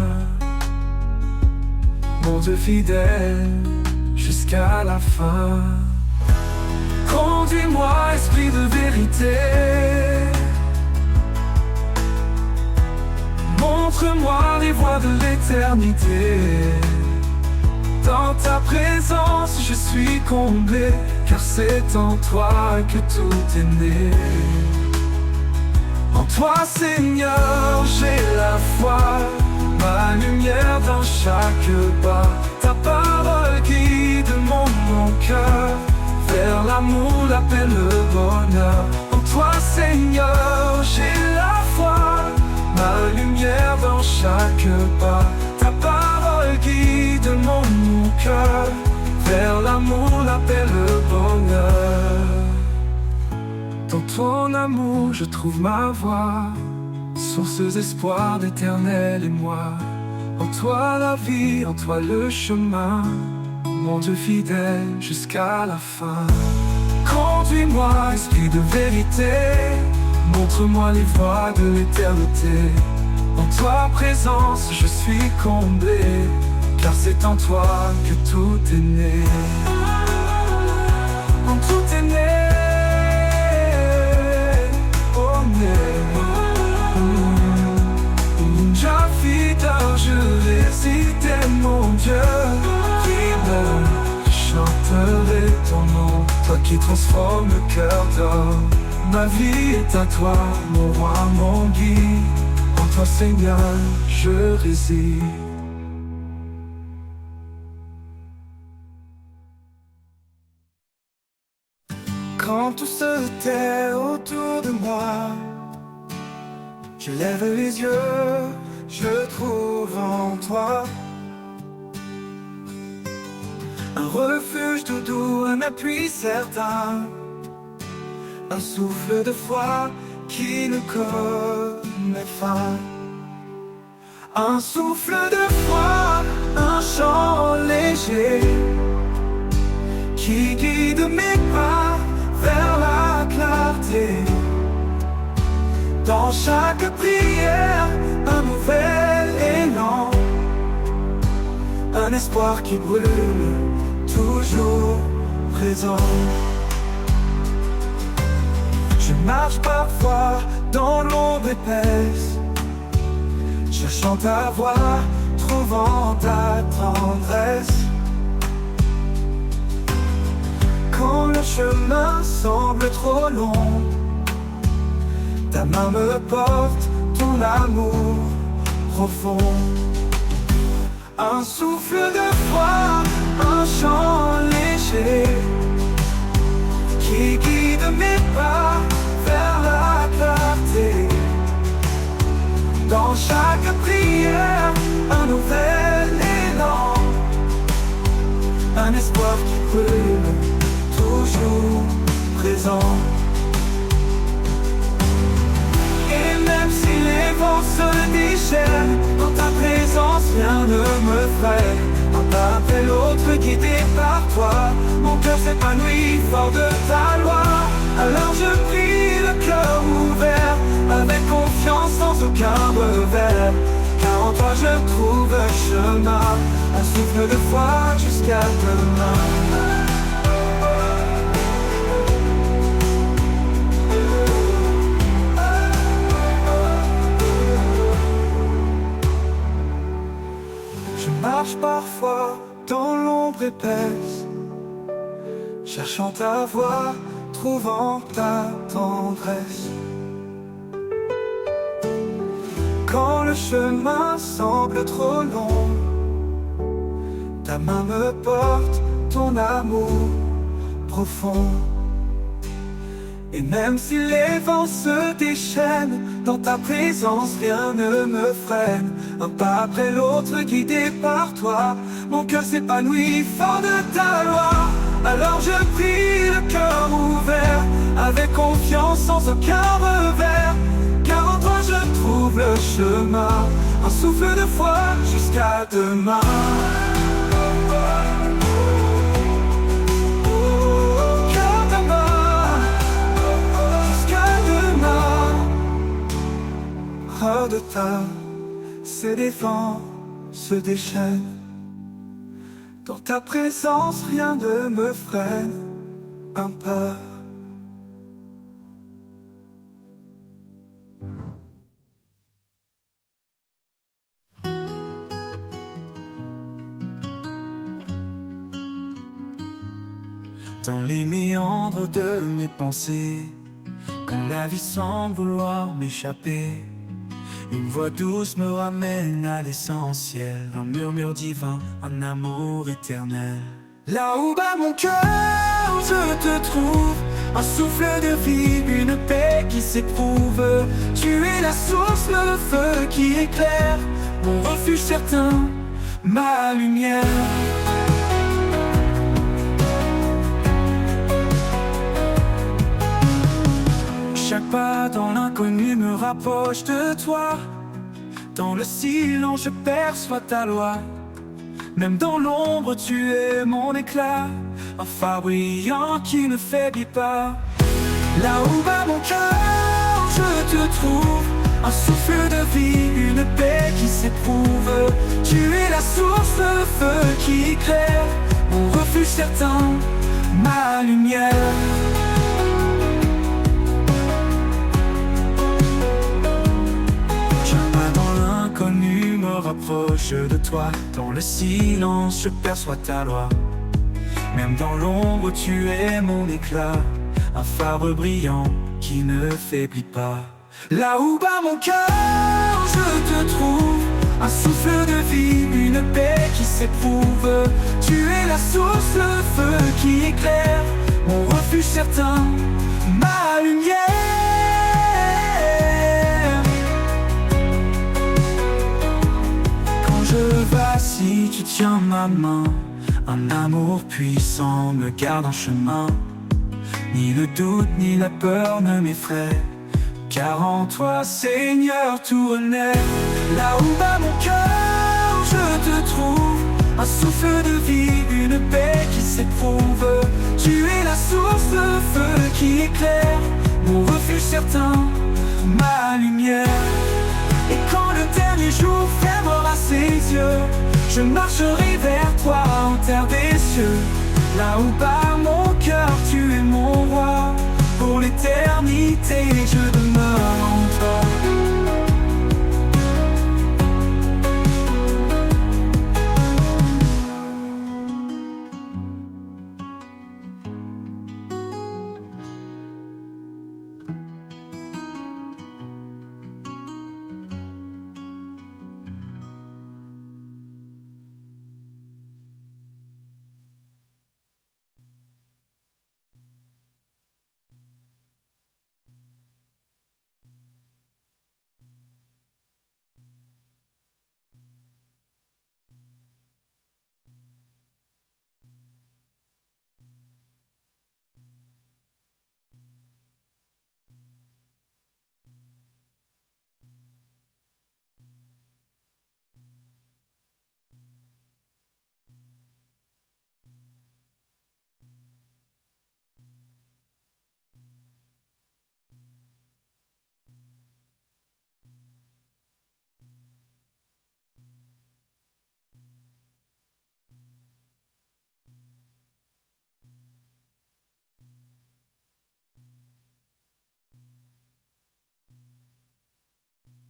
mon Dieu fidèle jusqu'à la fin. Conduis-moi, esprit de vérité, montre-moi les voies de l'éternité. Dans ta présence je suis comblé, car c'est en toi que tout est né. En toi, Seigneur, j'ai la foi, ma lumière dans chaque pas. Ta parole guide mon cœur vers l'amour, la paix, le bonheur. En toi, Seigneur, j'ai la foi, ma lumière dans chaque pas. Ta parole guide mon cœur vers l'amour, la paix, le bonheur. Dans ton amour, je trouve ma voie, source d'espoir, d'éternel émoi. En toi la vie, en toi le chemin, mon Dieu fidèle jusqu'à la fin. Conduis-moi, esprit de vérité, montre-moi les voies de l'éternité. En toi présence, je suis comblé, car c'est en toi que tout est né. En tout est né, oh né. Jah fidèle, je réciterai mon Dieu. Je chanterai ton nom. toi qui transformes le cœur d'or. Ma vie est à toi, mon roi, mon guide. En toi, Seigneur, je réside. Quand tout se tait autour de moi, je lève les yeux, je trouve en toi un refuge doudou, un appui certain, un souffle de foi qui ne connaît fin. Un souffle de foi, un chant léger qui guide mes pas vers la clarté. Dans chaque prière, un nouvel élan, un espoir qui brûle, toujours présent. Je marche parfois dans l'ombre épaisse, cherchant ta voix, trouvant ta tendresse. Quand le chemin semble trop long, ta main me porte, ton amour profond. Un souffle de foi, un chant léger qui guide mes pas vers la clarté. Dans chaque prière, un nouvel élan, un espoir qui brûle, toujours présent. Et même si les vents se déchaînent, dans ta présence rien ne me freine. Un pas après l'autre guidé par toi, mon cœur s'épanouit fort de ta loi. Alors je prie le cœur ouvert, avec confiance sans aucun revers. Car en toi je trouve un chemin, un souffle de foi jusqu'à demain. Je marche parfois dans l'ombre épaisse, cherchant ta voix, trouvant ta tendresse. Quand le chemin semble trop long, ta main me porte, ton amour profond. Et même si les vents se déchaînent, dans ta présence rien ne me freine. Un pas après l'autre guidé par toi, mon cœur s'épanouit fort de ta loi. Alors je prie le cœur ouvert, avec confiance sans aucun revers. Car en toi je trouve le chemin, un souffle de foi jusqu'à demain. De ta, ces défenses se déchaînent. Dans ta présence, rien ne me freine. Un pas. Dans les méandres de mes pensées, quand la vie semble vouloir m'échapper, une voix douce me ramène à l'essentiel, un murmure divin, un amour éternel. Là où bat mon cœur, je te trouve, un souffle de vie, une paix qui s'éprouve. Tu es la source, le feu qui éclaire, mon refuge certain, ma lumière. Chaque pas dans l'inconnu me rapproche de toi. Dans le silence je perçois ta loi. Même dans l'ombre tu es mon éclat, un phare brillant qui ne faiblit pas. Là où bat mon cœur, je te trouve, un souffle de vie, une paix qui s'éprouve. Tu es la source, le feu qui éclaire, mon refuge certain, ma lumière. Me rapproche de toi, dans le silence je perçois ta loi. Même dans l'ombre tu es mon éclat, un phare brillant qui ne faiblit pas. Là où bat mon cœur, je te trouve, un souffle de vie, une paix qui s'éprouve. Tu es la source, le feu qui éclaire, mon refuge certain, ma lumière. Quand je vacille, tu tiens ma main, un amour puissant me garde en chemin. Ni le doute ni la peur ne m'effraient, car en toi, Seigneur, tout renaît. Là où bat mon cœur, je te trouve, un souffle de vie, une paix qui s'éprouve. Tu es la source, le feu qui éclaire, mon refuge certain, ma lumière. Et quand le dernier jour fermera ses yeux, je marcherai vers toi en terre des cieux. Là où bat mon cœur, tu es mon roi, pour l'éternité je